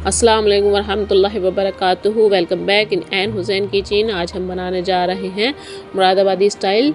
अस्सलाम वालेकुम वरहमतुल्लाहि वबरकातुहू। Welcome back in N Hussain kitchen. आज हम बनाने जा रहे हैं मुरादाबादी स्टाइल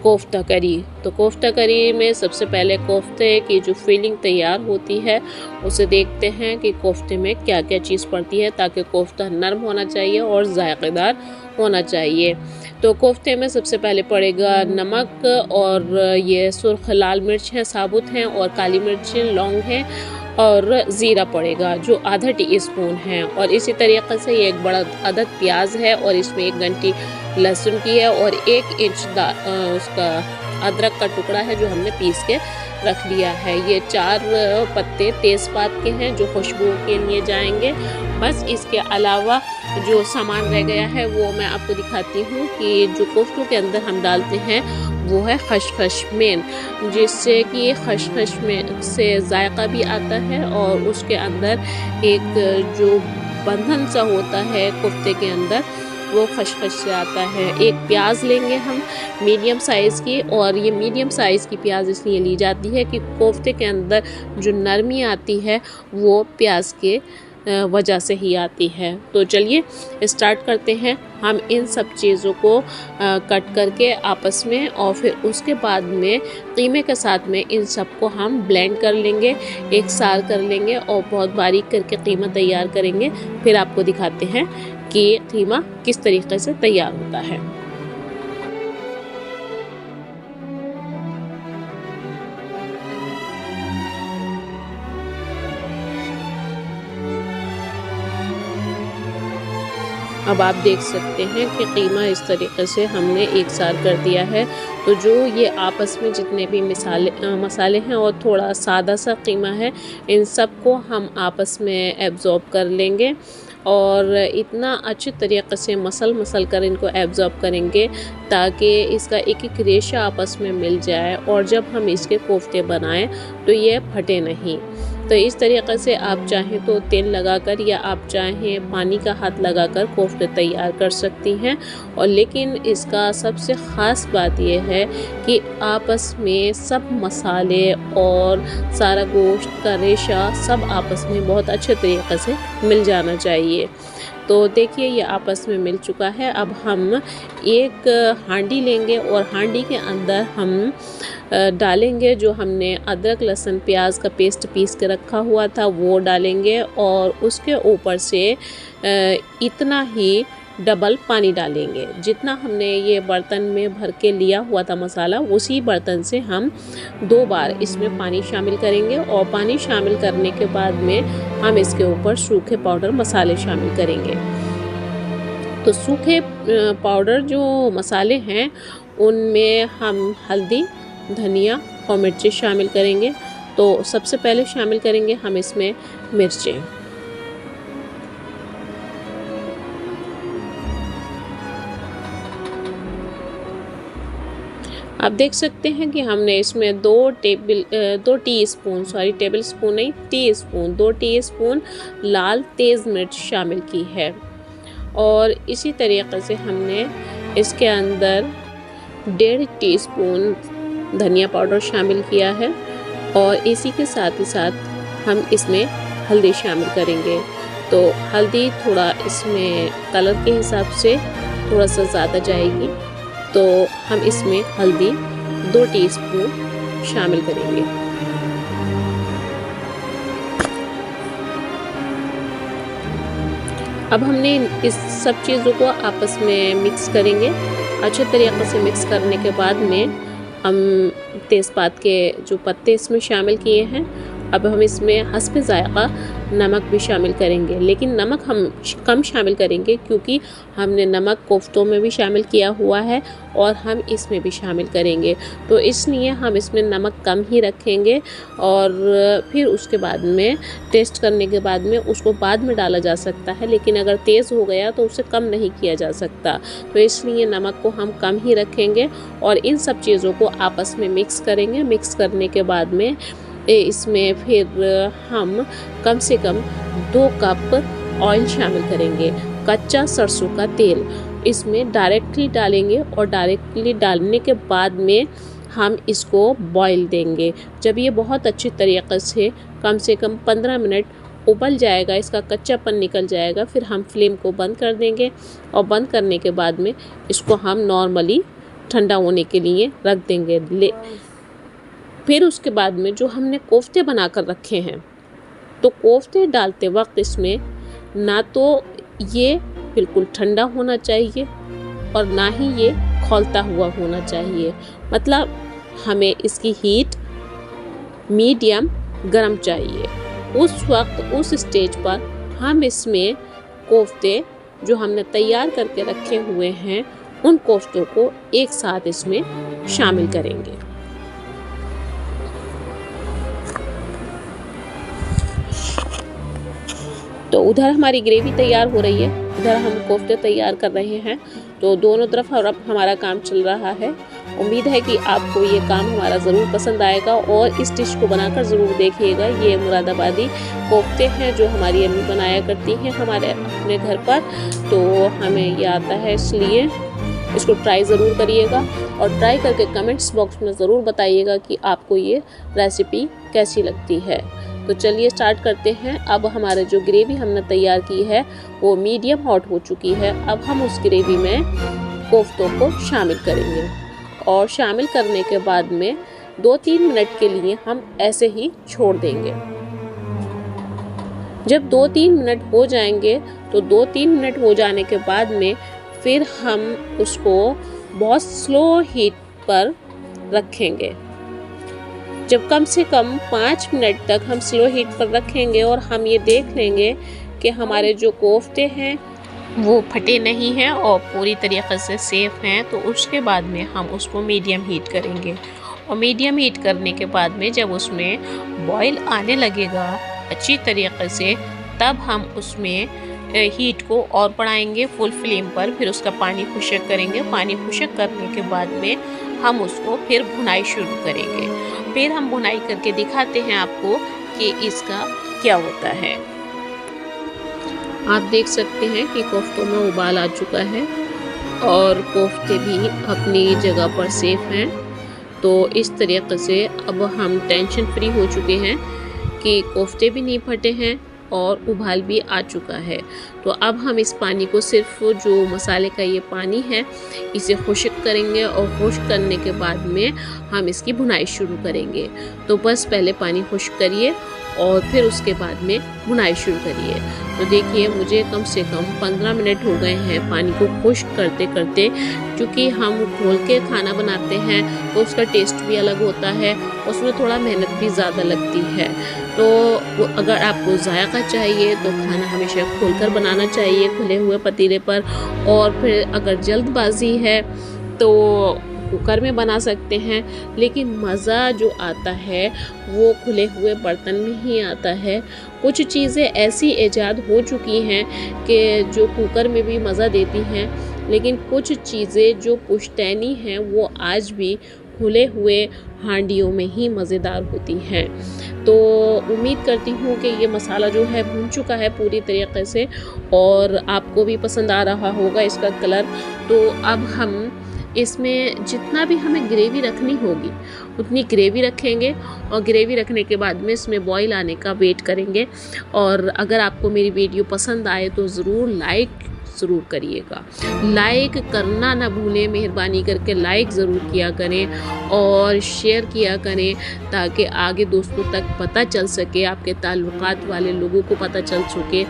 कोफ्ता करी। तो कोफ्ता करी में सबसे पहले कोफ्ते की जो फीलिंग तैयार होती है उसे देखते हैं कि कोफ्ते में क्या क्या चीज़ पड़ती है, ताकि कोफ्ता नरम होना चाहिए और जायकेदार होना चाहिए। तो कोफ्ते में सबसे पहले पड़ेगा नमक, और ये सुर्ख लाल मिर्च है, साबुत हैं, और काली मिर्च लौंग है, और ज़ीरा पड़ेगा जो आधा टीस्पून है। और इसी तरीक़े से ये एक बड़ा अदद प्याज है, और इसमें 1 घंटी लहसुन की है, और 1 इंच उसका अदरक का टुकड़ा है जो हमने पीस के रख लिया है। ये 4 पत्ते तेज़पात के हैं जो खुशबू के लिए जाएंगे। बस इसके अलावा जो सामान रह गया है वो मैं आपको दिखाती हूँ कि जो कोफ्तों के अंदर हम डालते हैं वो है खसखस मेन, जिससे कि खसखस में से जायका भी आता है, और उसके अंदर एक जो बंधन सा होता है कोफ्ते के अंदर वो खसखस से आता है। एक प्याज लेंगे हम मीडियम साइज़ की, और ये मीडियम साइज़ की प्याज इसलिए ली जाती है कि कोफ्ते के अंदर जो नरमी आती है वो प्याज के वजह से ही आती है। तो चलिए स्टार्ट करते हैं। हम इन सब चीज़ों को कट करके आपस में, और फिर उसके बाद में कीमे के साथ में इन सब को हम ब्लेंड कर लेंगे, एक सार कर लेंगे, और बहुत बारीक करके कीमा तैयार करेंगे। फिर आपको दिखाते हैं कि कीमा किस तरीके से तैयार होता है। अब आप देख सकते हैं कि कीमा इस तरीके से हमने एक सार कर दिया है। तो जो ये आपस में जितने भी मसाले हैं और थोड़ा सादा सा कीमा है, इन सब को हम आपस में एब्ज़ॉर्ब कर लेंगे, और इतना अच्छे तरीक़े से मसल कर इनको एब्ज़ॉर्ब करेंगे ताकि इसका एक एक रेशा आपस में मिल जाए, और जब हम इसके कोफ्ते बनाएं तो ये फटे नहीं। तो इस तरीक़े से आप चाहें तो तेल लगाकर, या आप चाहें पानी का हाथ लगाकर कोफ्ते तैयार कर सकती हैं। और लेकिन इसका सबसे ख़ास बात यह है कि आपस में सब मसाले और सारा गोश्त का रेशा सब आपस में बहुत अच्छे तरीक़े से मिल जाना चाहिए। तो देखिए ये आपस में मिल चुका है। अब हम एक हांडी लेंगे, और हांडी के अंदर हम डालेंगे जो हमने अदरक लहसुन प्याज का पेस्ट पीस के रखा हुआ था वो डालेंगे, और उसके ऊपर से इतना ही डबल पानी डालेंगे। जितना हमने ये बर्तन में भर के लिया हुआ था मसाला, उसी बर्तन से हम 2 बार इसमें पानी शामिल करेंगे, और पानी शामिल करने के बाद में हम इसके ऊपर सूखे पाउडर मसाले शामिल करेंगे। तो सूखे पाउडर जो मसाले हैं उनमें हम हल्दी, धनिया और मिर्ची शामिल करेंगे। तो सबसे पहले शामिल करेंगे हम इसमें मिर्चें। आप देख सकते हैं कि हमने इसमें 2 टीस्पून लाल तेज़ मिर्च शामिल की है, और इसी तरीक़े से हमने इसके अंदर 1.5 टीस्पून धनिया पाउडर शामिल किया है, और इसी के साथ ही साथ हम इसमें हल्दी शामिल करेंगे। तो हल्दी थोड़ा इसमें कलर के हिसाब से थोड़ा सा ज़्यादा जाएगी, तो हम इसमें हल्दी 2 टीस्पून शामिल करेंगे। अब हमने इस सब चीज़ों को आपस में मिक्स करेंगे। अच्छे तरीक़े से मिक्स करने के बाद में हम तेज़पात के जो पत्ते इसमें शामिल किए हैं, अब हम इसमें हस्बे ज़ायक़ा नमक भी शामिल करेंगे। लेकिन नमक हम कम शामिल करेंगे क्योंकि हमने नमक कोफ्तों में भी शामिल किया हुआ है, और हम इसमें भी शामिल करेंगे, तो इसलिए हम इसमें नमक कम ही रखेंगे। और फिर उसके बाद में टेस्ट करने के बाद में उसको बाद में डाला जा सकता है, लेकिन अगर तेज़ हो गया तो उसे कम नहीं किया जा सकता। तो इसलिए नमक को हम कम ही रखेंगे, और इन सब चीज़ों को आपस में मिक्स करेंगे। मिक्स करने के बाद में इसमें फिर हम कम से कम 2 कप ऑयल शामिल करेंगे, कच्चा सरसों का तेल इसमें डायरेक्टली डालेंगे, और डायरेक्टली डालने के बाद में हम इसको बॉईल देंगे। जब ये बहुत अच्छी तरीक़े से कम 15 मिनट उबल जाएगा, इसका कच्चापन निकल जाएगा, फिर हम फ्लेम को बंद कर देंगे और बंद करने के बाद में इसको हम नॉर्मली ठंडा होने के लिए रख देंगे। फिर उसके बाद में जो हमने कोफ्ते बना कर रखे हैं, तो कोफ्ते डालते वक्त इसमें ना तो ये बिल्कुल ठंडा होना चाहिए और ना ही ये खौलता हुआ होना चाहिए। मतलब हमें इसकी हीट मीडियम गरम चाहिए। उस वक्त उस स्टेज पर हम इसमें कोफ्ते जो हमने तैयार करके रखे हुए हैं उन कोफ्तों को एक साथ इसमें शामिल करेंगे। तो उधर हमारी ग्रेवी तैयार हो रही है, इधर हम कोफ्ते तैयार कर रहे हैं। तो दोनों तरफ हमारा काम चल रहा है। उम्मीद है कि आपको ये काम हमारा ज़रूर पसंद आएगा और इस डिश को बनाकर ज़रूर देखिएगा। ये मुरादाबादी कोफ्ते हैं जो हमारी अम्मी बनाया करती हैं हमारे अपने घर पर, तो हमें ये आता है, इसलिए इसको ट्राई ज़रूर करिएगा और ट्राई करके कमेंट्स बॉक्स में ज़रूर बताइएगा कि आपको ये रेसिपी कैसी लगती है। तो चलिए स्टार्ट करते हैं। अब हमारे जो ग्रेवी हमने तैयार की है वो मीडियम हॉट हो चुकी है। अब हम उस ग्रेवी में कोफ्तों को शामिल करेंगे और शामिल करने के बाद में 2-3 मिनट के लिए हम ऐसे ही छोड़ देंगे। जब 2-3 मिनट हो जाएंगे तो 2-3 मिनट हो जाने के बाद में फिर हम उसको बहुत स्लो हीट पर रखेंगे। जब कम से कम 5 मिनट तक हम स्लो हीट पर रखेंगे और हम ये देख लेंगे कि हमारे जो कोफ्ते हैं वो फटे नहीं हैं और पूरी तरीक़े से सेफ़ हैं, तो उसके बाद में हम उसको मीडियम हीट करेंगे। और मीडियम हीट करने के बाद में जब उसमें बॉयल आने लगेगा अच्छी तरीक़े से, तब हम उसमें हीट को और बढ़ाएंगे फुल फ्लेम पर। फिर उसका पानी खुश्क करेंगे। पानी खुश्क करने के बाद में हम उसको फिर भुनाई शुरू करेंगे। फिर हम भुनाई करके दिखाते हैं आपको कि इसका क्या होता है। आप देख सकते हैं कि कोफ्तों में उबाल आ चुका है और कोफ्ते भी अपनी जगह पर सेफ हैं। तो इस तरीक़े से अब हम टेंशन फ्री हो चुके हैं कि कोफ्ते भी नहीं फटे हैं और उबाल भी आ चुका है। तो अब हम इस पानी को सिर्फ जो मसाले का ये पानी है इसे खुश्क करेंगे और खुश्क करने के बाद में हम इसकी भुनाई शुरू करेंगे। तो बस पहले पानी खुश्क करिए और फिर उसके बाद में भुनाई शुरू करिए। तो देखिए मुझे कम से कम 15 मिनट हो गए हैं पानी को खुश्क करते करते, क्योंकि हम खोल के खाना बनाते हैं तो उसका टेस्ट भी अलग होता है, उसमें थोड़ा मेहनत भी ज़्यादा लगती है। तो अगर आपको जायका चाहिए तो खाना हमेशा खोलकर बनाना चाहिए खुले हुए पतीले पर, और फिर अगर जल्दबाजी है तो कुकर में बना सकते हैं। लेकिन मज़ा जो आता है वो खुले हुए बर्तन में ही आता है। कुछ चीज़ें ऐसी ईजाद हो चुकी हैं कि जो कुकर में भी मज़ा देती हैं, लेकिन कुछ चीज़ें जो पुश्तैनी हैं वो आज भी खुले हुए हांडियों में ही मज़ेदार होती हैं। तो उम्मीद करती हूँ कि ये मसाला जो है भून चुका है पूरी तरीक़े से और आपको भी पसंद आ रहा होगा इसका कलर। तो अब हम इसमें जितना भी हमें ग्रेवी रखनी होगी उतनी ग्रेवी रखेंगे और ग्रेवी रखने के बाद में इसमें बॉईल आने का वेट करेंगे। और अगर आपको मेरी वीडियो पसंद आए तो ज़रूर लाइक ज़रूर करिएगा। लाइक करना ना भूलें, मेहरबानी करके लाइक ज़रूर किया करें और शेयर किया करें ताकि आगे दोस्तों तक पता चल सके, आपके ताल्लुकात वाले लोगों को पता चल सके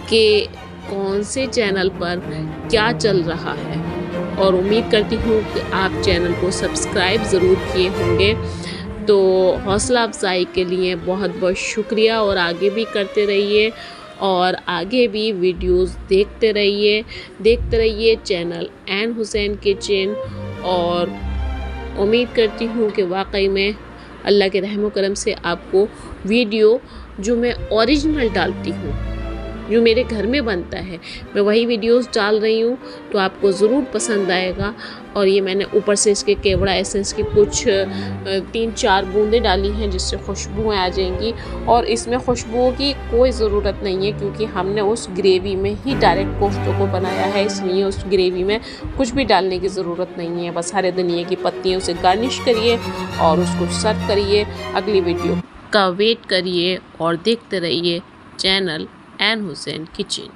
कि कौन से चैनल पर क्या चल रहा है। और उम्मीद करती हूँ कि आप चैनल को सब्सक्राइब ज़रूर किए होंगे। तो हौसला अफजाई के लिए बहुत बहुत शुक्रिया और आगे भी करते रहिए और आगे भी वीडियोस देखते रहिए चैनल एन हुसैन किचन। और उम्मीद करती हूँ कि वाकई में अल्लाह के रहम करम से आपको वीडियो जो मैं ओरिजिनल डालती हूँ, जो मेरे घर में बनता है, मैं वही वीडियोस डाल रही हूँ, तो आपको ज़रूर पसंद आएगा। और ये मैंने ऊपर से इसके केवड़ा एसेंस की कुछ 3-4 बूंदें डाली हैं जिससे खुशबुएँ आ जाएंगी। और इसमें खुशबुओं की कोई ज़रूरत नहीं है क्योंकि हमने उस ग्रेवी में ही डायरेक्ट कोफ्तों को बनाया है, इसलिए उस ग्रेवी में कुछ भी डालने की ज़रूरत नहीं है। बस हरे धनिया की पत्तियों से गार्निश करिए और उसको सर्व करिए। अगली वीडियो का वेट करिए और देखते रहिए चैनल एन हुसैन किचन।